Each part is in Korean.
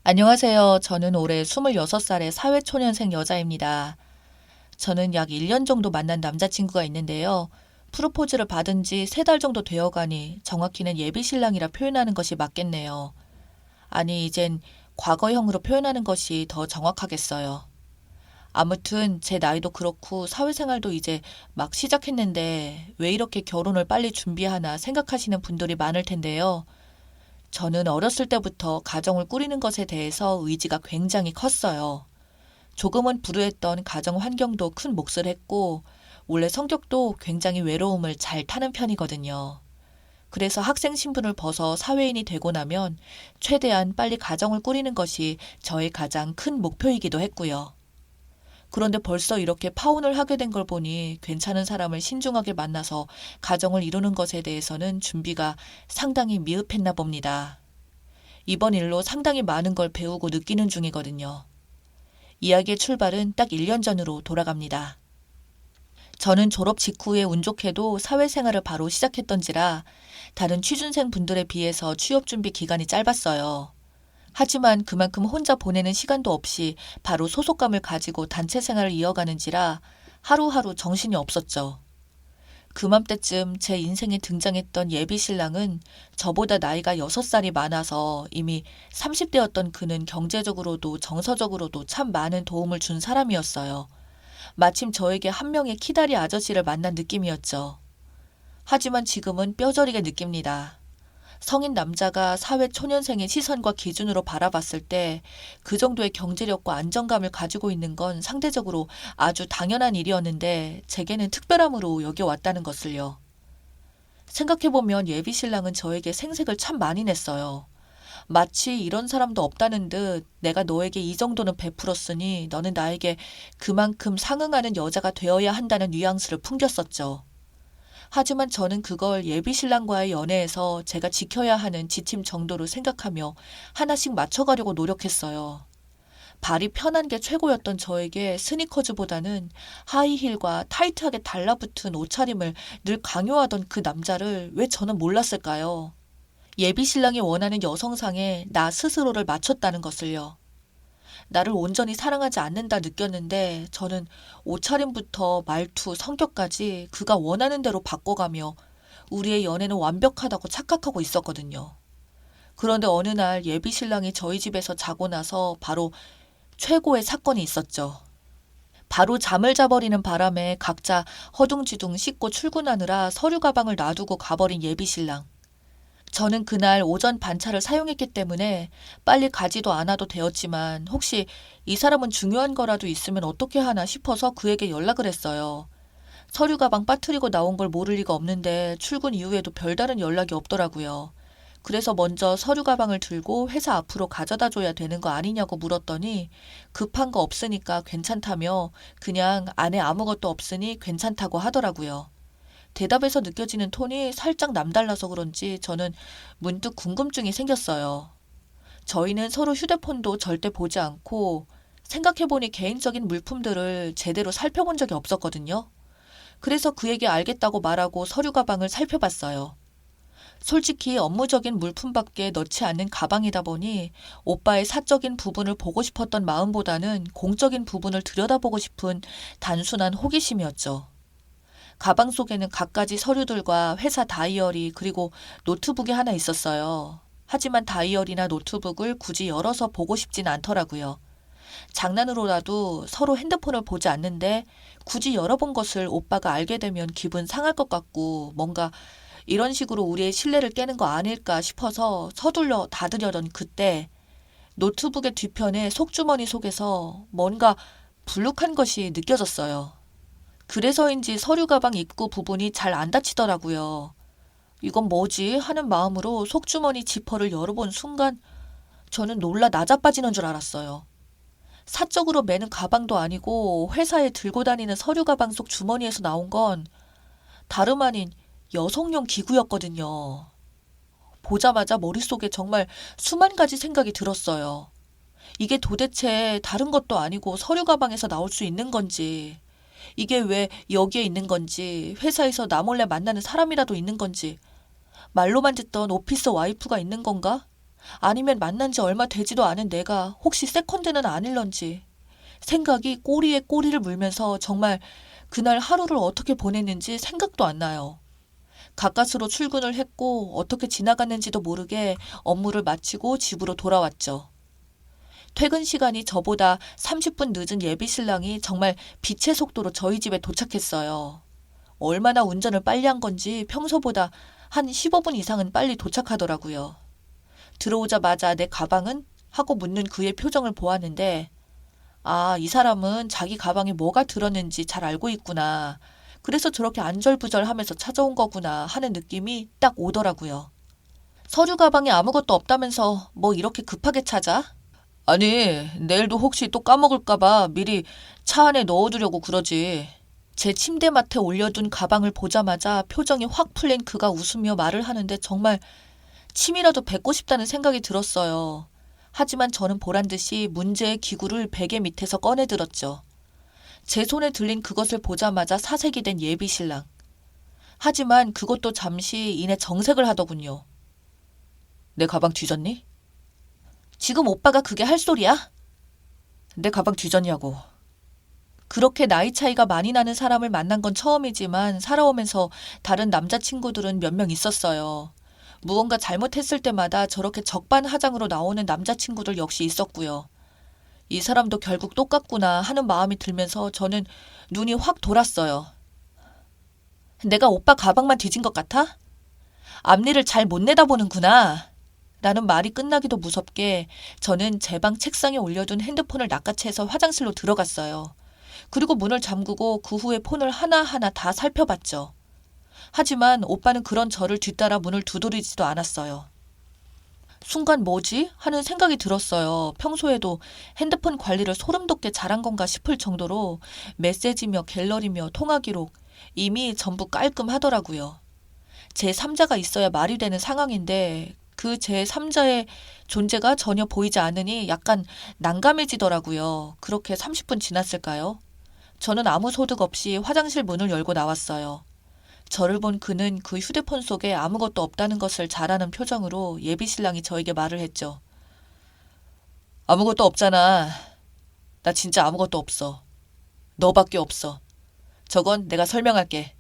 안녕하세요. 저는 올해 26살의 사회초년생 여자입니다. 저는 약 1년 정도 만난 남자친구가 있는데요. 프로포즈를 받은 지 3달 정도 되어가니 정확히는 예비신랑이라 표현하는 것이 맞겠네요. 아니, 이젠 과거형으로 표현하는 것이 더 정확하겠어요. 아무튼 제 나이도 그렇고 사회생활도 이제 막 시작했는데 왜 이렇게 결혼을 빨리 준비하나 생각하시는 분들이 많을 텐데요. 저는 어렸을 때부터 가정을 꾸리는 것에 대해서 의지가 굉장히 컸어요. 조금은 불우했던 가정 환경도 큰 몫을 했고, 원래 성격도 굉장히 외로움을 잘 타는 편이거든요. 그래서 학생 신분을 벗어 사회인이 되고 나면 최대한 빨리 가정을 꾸리는 것이 저의 가장 큰 목표이기도 했고요. 그런데 벌써 이렇게 파혼을 하게 된 걸 보니 괜찮은 사람을 신중하게 만나서 가정을 이루는 것에 대해서는 준비가 상당히 미흡했나 봅니다. 이번 일로 상당히 많은 걸 배우고 느끼는 중이거든요. 이야기의 출발은 딱 1년 전으로 돌아갑니다. 저는 졸업 직후에 운 좋게도 사회생활을 바로 시작했던지라 다른 취준생 분들에 비해서 취업 준비 기간이 짧았어요. 하지만 그만큼 혼자 보내는 시간도 없이 바로 소속감을 가지고 단체 생활을 이어가는지라 하루하루 정신이 없었죠. 그맘때쯤 제 인생에 등장했던 예비 신랑은 저보다 나이가 6살이 많아서 이미 30대였던 그는 경제적으로도 정서적으로도 참 많은 도움을 준 사람이었어요. 마침 저에게 한 명의 키다리 아저씨를 만난 느낌이었죠. 하지만 지금은 뼈저리게 느낍니다. 성인 남자가 사회 초년생의 시선과 기준으로 바라봤을 때 그 정도의 경제력과 안정감을 가지고 있는 건 상대적으로 아주 당연한 일이었는데 제게는 특별함으로 여겨왔다는 것을요. 생각해보면 예비 신랑은 저에게 생색을 참 많이 냈어요. 마치 이런 사람도 없다는 듯 내가 너에게 이 정도는 베풀었으니 너는 나에게 그만큼 상응하는 여자가 되어야 한다는 뉘앙스를 풍겼었죠. 하지만 저는 그걸 예비 신랑과의 연애에서 제가 지켜야 하는 지침 정도로 생각하며 하나씩 맞춰가려고 노력했어요. 발이 편한 게 최고였던 저에게 스니커즈보다는 하이힐과 타이트하게 달라붙은 옷차림을 늘 강요하던 그 남자를 왜 저는 몰랐을까요? 예비 신랑이 원하는 여성상에 나 스스로를 맞췄다는 것을요. 나를 온전히 사랑하지 않는다 느꼈는데 저는 옷차림부터 말투, 성격까지 그가 원하는 대로 바꿔가며 우리의 연애는 완벽하다고 착각하고 있었거든요. 그런데 어느 날 예비 신랑이 저희 집에서 자고 나서 바로 최고의 사건이 있었죠. 바로 잠을 자버리는 바람에 각자 허둥지둥 씻고 출근하느라 서류 가방을 놔두고 가버린 예비 신랑. 저는 그날 오전 반차를 사용했기 때문에 빨리 가지도 않아도 되었지만 혹시 이 사람은 중요한 거라도 있으면 어떻게 하나 싶어서 그에게 연락을 했어요. 서류 가방 빠뜨리고 나온 걸 모를 리가 없는데 출근 이후에도 별다른 연락이 없더라고요. 그래서 먼저 서류 가방을 들고 회사 앞으로 가져다 줘야 되는 거 아니냐고 물었더니 급한 거 없으니까 괜찮다며 그냥 안에 아무것도 없으니 괜찮다고 하더라고요. 대답에서 느껴지는 톤이 살짝 남달라서 그런지 저는 문득 궁금증이 생겼어요. 저희는 서로 휴대폰도 절대 보지 않고 생각해보니 개인적인 물품들을 제대로 살펴본 적이 없었거든요. 그래서 그에게 알겠다고 말하고 서류 가방을 살펴봤어요. 솔직히 업무적인 물품밖에 넣지 않는 가방이다 보니 오빠의 사적인 부분을 보고 싶었던 마음보다는 공적인 부분을 들여다보고 싶은 단순한 호기심이었죠. 가방 속에는 갖가지 서류들과 회사 다이어리 그리고 노트북이 하나 있었어요. 하지만 다이어리나 노트북을 굳이 열어서 보고 싶진 않더라고요. 장난으로라도 서로 핸드폰을 보지 않는데 굳이 열어본 것을 오빠가 알게 되면 기분 상할 것 같고 뭔가 이런 식으로 우리의 신뢰를 깨는 거 아닐까 싶어서 서둘러 닫으려던 그때 노트북의 뒤편에 속주머니 속에서 뭔가 불룩한 것이 느껴졌어요. 그래서인지 서류 가방 입구 부분이 잘 안 닫히더라고요. 이건 뭐지? 하는 마음으로 속주머니 지퍼를 열어본 순간 저는 놀라 나자빠지는 줄 알았어요. 사적으로 매는 가방도 아니고 회사에 들고 다니는 서류 가방 속 주머니에서 나온 건 다름 아닌 여성용 기구였거든요. 보자마자 머릿속에 정말 수만 가지 생각이 들었어요. 이게 도대체 다른 것도 아니고 서류 가방에서 나올 수 있는 건지, 이게 왜 여기에 있는 건지, 회사에서 나 몰래 만나는 사람이라도 있는 건지, 말로만 듣던 오피스 와이프가 있는 건가? 아니면 만난 지 얼마 되지도 않은 내가 혹시 세컨드는 아닐런지. 생각이 꼬리에 꼬리를 물면서 정말 그날 하루를 어떻게 보냈는지 생각도 안 나요. 가까스로 출근을 했고 어떻게 지나갔는지도 모르게 업무를 마치고 집으로 돌아왔죠. 퇴근 시간이 저보다 30분 늦은 예비 신랑이 정말 빛의 속도로 저희 집에 도착했어요. 얼마나 운전을 빨리 한 건지 평소보다 한 15분 이상은 빨리 도착하더라고요. 들어오자마자 내 가방은? 하고 묻는 그의 표정을 보았는데, 아, 이 사람은 자기 가방에 뭐가 들었는지 잘 알고 있구나. 그래서 저렇게 안절부절하면서 찾아온 거구나 하는 느낌이 딱 오더라고요. 서류 가방에 아무것도 없다면서 뭐 이렇게 급하게 찾아? 아니, 내일도 혹시 또 까먹을까봐 미리 차 안에 넣어두려고 그러지. 제 침대맡에 올려둔 가방을 보자마자 표정이 확 풀린 그가 웃으며 말을 하는데 정말 침이라도 뱉고 싶다는 생각이 들었어요. 하지만 저는 보란 듯이 문제의 기구를 베개 밑에서 꺼내들었죠. 제 손에 들린 그것을 보자마자 사색이 된 예비 신랑. 하지만 그것도 잠시 이내 정색을 하더군요. 내 가방 뒤졌니? 지금 오빠가 그게 할 소리야? 내 가방 뒤졌냐고. 그렇게 나이 차이가 많이 나는 사람을 만난 건 처음이지만 살아오면서 다른 남자친구들은 몇 명 있었어요. 무언가 잘못했을 때마다 저렇게 적반하장으로 나오는 남자친구들 역시 있었고요. 이 사람도 결국 똑같구나 하는 마음이 들면서 저는 눈이 확 돌았어요. 내가 오빠 가방만 뒤진 것 같아? 앞니를 잘 못 내다보는구나. 라는 말이 끝나기도 무섭게 저는 제 방 책상에 올려둔 핸드폰을 낚아채서 화장실로 들어갔어요. 그리고 문을 잠그고 그 후에 폰을 하나하나 다 살펴봤죠. 하지만 오빠는 그런 저를 뒤따라 문을 두드리지도 않았어요. 순간 뭐지? 하는 생각이 들었어요. 평소에도 핸드폰 관리를 소름 돋게 잘한 건가 싶을 정도로 메시지며 갤러리며 통화 기록 이미 전부 깔끔하더라고요. 제 3자가 있어야 말이 되는 상황인데 그 제 3자의 존재가 전혀 보이지 않으니 약간 난감해지더라고요. 그렇게 30분 지났을까요? 저는 아무 소득 없이 화장실 문을 열고 나왔어요. 저를 본 그는 그 휴대폰 속에 아무것도 없다는 것을 잘 아는 표정으로 예비 신랑이 저에게 말을 했죠. 아무것도 없잖아. 나 진짜 아무것도 없어. 너밖에 없어. 저건 내가 설명할게.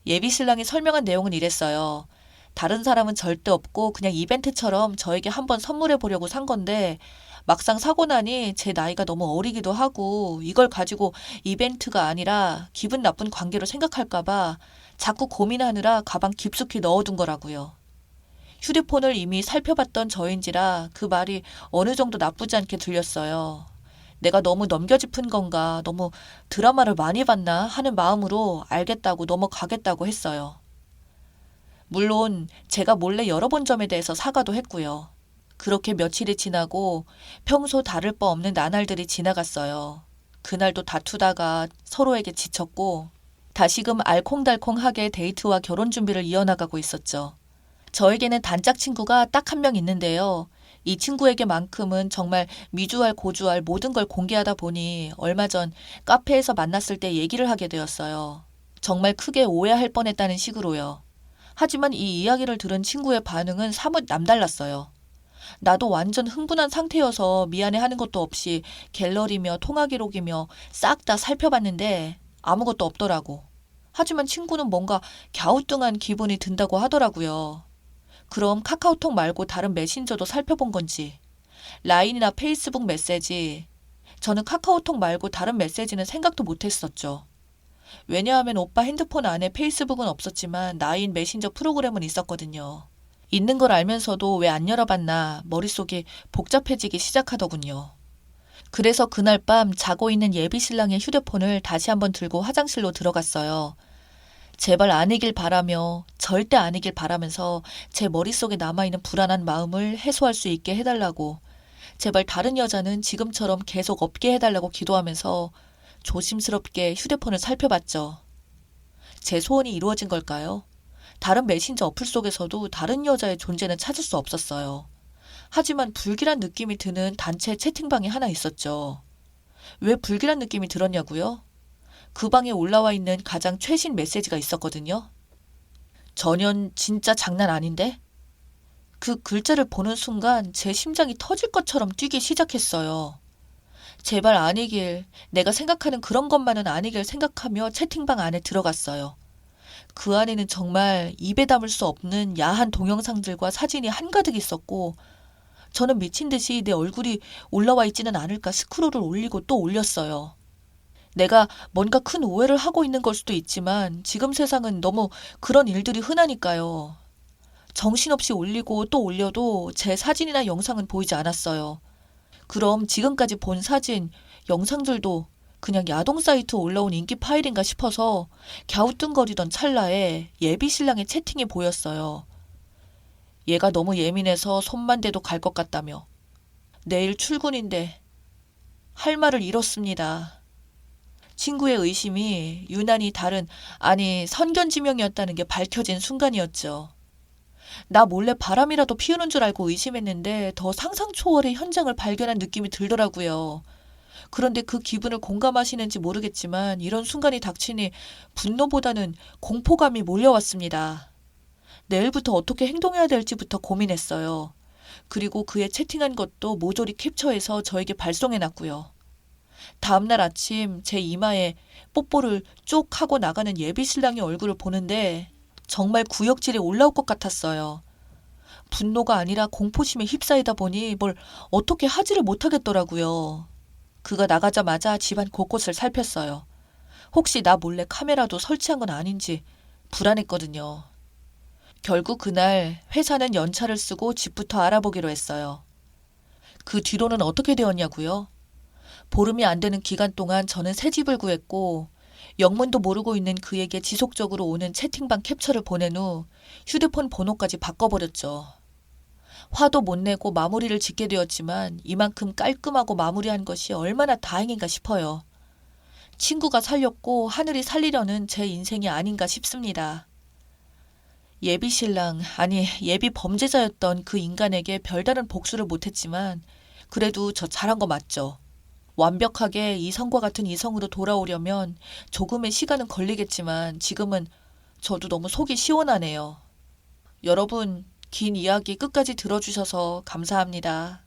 예비 신랑이 설명한 내용은 이랬어요. 다른 사람은 절대 없고 그냥 이벤트처럼 저에게 한번 선물해 보려고 산 건데 막상 사고 나니 제 나이가 너무 어리기도 하고 이걸 가지고 이벤트가 아니라 기분 나쁜 관계로 생각할까봐 자꾸 고민하느라 가방 깊숙이 넣어둔 거라고요. 휴대폰을 이미 살펴봤던 저인지라 그 말이 어느 정도 나쁘지 않게 들렸어요. 내가 너무 넘겨짚은 건가, 너무 드라마를 많이 봤나 하는 마음으로 알겠다고 넘어가겠다고 했어요. 물론 제가 몰래 열어본 점에 대해서 사과도 했고요. 그렇게 며칠이 지나고 평소 다를 바 없는 나날들이 지나갔어요. 그날도 다투다가 서로에게 지쳤고 다시금 알콩달콩하게 데이트와 결혼 준비를 이어나가고 있었죠. 저에게는 단짝 친구가 딱 한 명 있는데요. 이 친구에게만큼은 정말 미주알 고주알 모든 걸 공개하다 보니 얼마 전 카페에서 만났을 때 얘기를 하게 되었어요. 정말 크게 오해할 뻔했다는 식으로요. 하지만 이 이야기를 들은 친구의 반응은 사뭇 남달랐어요. 나도 완전 흥분한 상태여서 미안해하는 것도 없이 갤러리며 통화 기록이며 싹 다 살펴봤는데 아무것도 없더라고. 하지만 친구는 뭔가 갸우뚱한 기분이 든다고 하더라고요. 그럼 카카오톡 말고 다른 메신저도 살펴본 건지, 라인이나 페이스북 메시지, 저는 카카오톡 말고 다른 메시지는 생각도 못했었죠. 왜냐하면 오빠 핸드폰 안에 페이스북은 없었지만 라인 메신저 프로그램은 있었거든요. 있는 걸 알면서도 왜 안 열어봤나 머릿속이 복잡해지기 시작하더군요. 그래서 그날 밤 자고 있는 예비 신랑의 휴대폰을 다시 한번 들고 화장실로 들어갔어요. 제발 아니길 바라며 절대 아니길 바라면서 제 머릿속에 남아있는 불안한 마음을 해소할 수 있게 해달라고 제발 다른 여자는 지금처럼 계속 없게 해달라고 기도하면서 조심스럽게 휴대폰을 살펴봤죠. 제 소원이 이루어진 걸까요? 다른 메신저 어플 속에서도 다른 여자의 존재는 찾을 수 없었어요. 하지만 불길한 느낌이 드는 단체 채팅방이 하나 있었죠. 왜 불길한 느낌이 들었냐고요? 그 방에 올라와 있는 가장 최신 메시지가 있었거든요. 전현 진짜 장난 아닌데? 그 글자를 보는 순간 제 심장이 터질 것처럼 뛰기 시작했어요. 제발 아니길, 내가 생각하는 그런 것만은 아니길 생각하며 채팅방 안에 들어갔어요. 그 안에는 정말 입에 담을 수 없는 야한 동영상들과 사진이 한가득 있었고, 저는 미친 듯이 내 얼굴이 올라와 있지는 않을까 스크롤을 올리고 또 올렸어요. 내가 뭔가 큰 오해를 하고 있는 걸 수도 있지만 지금 세상은 너무 그런 일들이 흔하니까요. 정신없이 올리고 또 올려도 제 사진이나 영상은 보이지 않았어요. 그럼 지금까지 본 사진, 영상들도 그냥 야동 사이트에 올라온 인기 파일인가 싶어서 갸우뚱거리던 찰나에 예비 신랑의 채팅이 보였어요. 얘가 너무 예민해서 손만 대도 갈 것 같다며. 내일 출근인데 할 말을 잃었습니다. 친구의 의심이 유난히 다른, 아니 선견지명이었다는 게 밝혀진 순간이었죠. 나 몰래 바람이라도 피우는 줄 알고 의심했는데 더 상상 초월의 현장을 발견한 느낌이 들더라고요. 그런데 그 기분을 공감하시는지 모르겠지만 이런 순간이 닥치니 분노보다는 공포감이 몰려왔습니다. 내일부터 어떻게 행동해야 될지부터 고민했어요. 그리고 그의 채팅한 것도 모조리 캡처해서 저에게 발송해놨고요. 다음날 아침 제 이마에 뽀뽀를 쪽 하고 나가는 예비 신랑의 얼굴을 보는데 정말 구역질이 올라올 것 같았어요. 분노가 아니라 공포심에 휩싸이다 보니 뭘 어떻게 하지를 못하겠더라고요. 그가 나가자마자 집안 곳곳을 살폈어요. 혹시 나 몰래 카메라도 설치한 건 아닌지 불안했거든요. 결국 그날 회사는 연차를 쓰고 집부터 알아보기로 했어요. 그 뒤로는 어떻게 되었냐고요? 보름이 안 되는 기간 동안 저는 새 집을 구했고 영문도 모르고 있는 그에게 지속적으로 오는 채팅방 캡처를 보낸 후 휴대폰 번호까지 바꿔버렸죠. 화도 못 내고 마무리를 짓게 되었지만 이만큼 깔끔하고 마무리한 것이 얼마나 다행인가 싶어요. 친구가 살렸고 하늘이 살리려는 제 인생이 아닌가 싶습니다. 예비 신랑, 아니 예비 범죄자였던 그 인간에게 별다른 복수를 못했지만 그래도 저 잘한 거 맞죠? 완벽하게 이성과 같은 이성으로 돌아오려면 조금의 시간은 걸리겠지만 지금은 저도 너무 속이 시원하네요. 여러분, 긴 이야기 끝까지 들어주셔서 감사합니다.